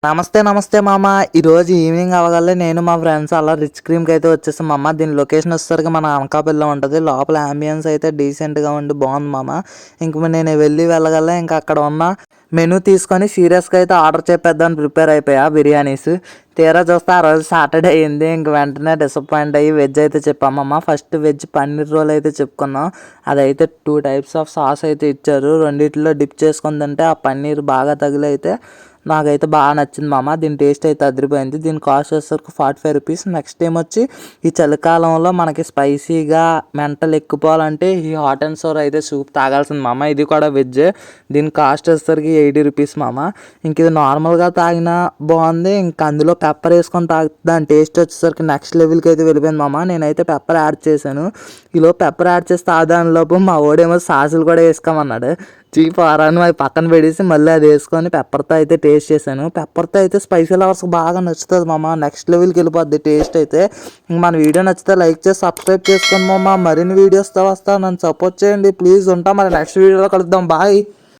నమస్తే నమస్తే మామ. ఈరోజు ఈవినింగ్ అవ్వగానే నేను మా ఫ్రెండ్స్ అలా రిచ్ క్రీమ్కి అయితే వచ్చేసాం మామ. దీని లొకేషన్ వచ్చేసరికి మన అనకాపల్లిలో ఉంటుంది. లోపల అంబియన్స్ అయితే డీసెంట్గా ఉండి బాగుంది మామ. ఇంక నేను వెళ్ళగల ఇంకా అక్కడ ఉన్న మెనూ తీసుకొని సీరియస్గా అయితే ఆర్డర్ చెప్పేద్దామని ప్రిపేర్ అయిపోయా బిర్యానీస్. తీరా చూస్తే ఆ రోజు సాటర్డే అయింది. ఇంక వెంటనే డిసప్పాయింట్ అయ్యి వెజ్ అయితే చెప్పామమ్మ. ఫస్ట్ వెజ్ పన్నీర్ రోల్ అయితే చెప్పుకున్నాం. అదైతే 2 types ఆఫ్ సాస్ అయితే ఇచ్చారు. రెండిట్లో డిప్ చేసుకొని తింటే ఆ పన్నీర్ బాగా తగిలి అయితే నాకైతే బాగా నచ్చింది మామ. దీని టేస్ట్ అయితే అదిరిపోయింది. దీని కాస్ట్ వచ్చేసరికి 45 రూపీస్. నెక్స్ట్ టైం వచ్చి ఈ చలికాలంలో మనకి స్పైసీగా మెంటల్ ఎక్కిపోవాలంటే ఈ హాట్ అండ్ సోర్ అయితే సూప్ తాగాల్సింది మామ. ఇది కూడా వెజ్. దీని కాస్ట్ వచ్చేసరికి 80 రూపీస్ మామ. ఇంక ఇది నార్మల్గా తాగినా బాగుంది. ఇంకా అందులో పెప్పర్ వేసుకొని తాగితే దాని టేస్ట్ వచ్చేసరికి నెక్స్ట్ లెవెల్కి అయితే వెళ్ళిపోయింది మామ. నేనైతే పెప్పర్ యాడ్ చేశాను. ఈలో పెప్పర్ యాడ్ చేస్తే దానిలోపు మా ఓడేమో సాసులు కూడా వేసుకోమన్నాడు. చీప్ ఆరాన్ని అవి పక్కన పెడేసి మళ్ళీ అది వేసుకొని పెప్పర్తో అయితే టేస్ట్ చేశాను. పెప్పర్తో అయితే స్పైసీ లవర్స్కి బాగా నచ్చుతుంది మామ. నెక్స్ట్ లెవెల్కి వెళ్ళిపోద్ది టేస్ట్ అయితే. మన వీడియో నచ్చితే లైక్ చేసి సబ్స్క్రైబ్ చేసుకోండి మామ. మరిన్ని వీడియోస్తో వస్తా, నన్ను సపోర్ట్ చేయండి ప్లీజ్. ఉంటా మరి నెక్స్ట్ వీడియోలో కలుద్దాం. బాయ్.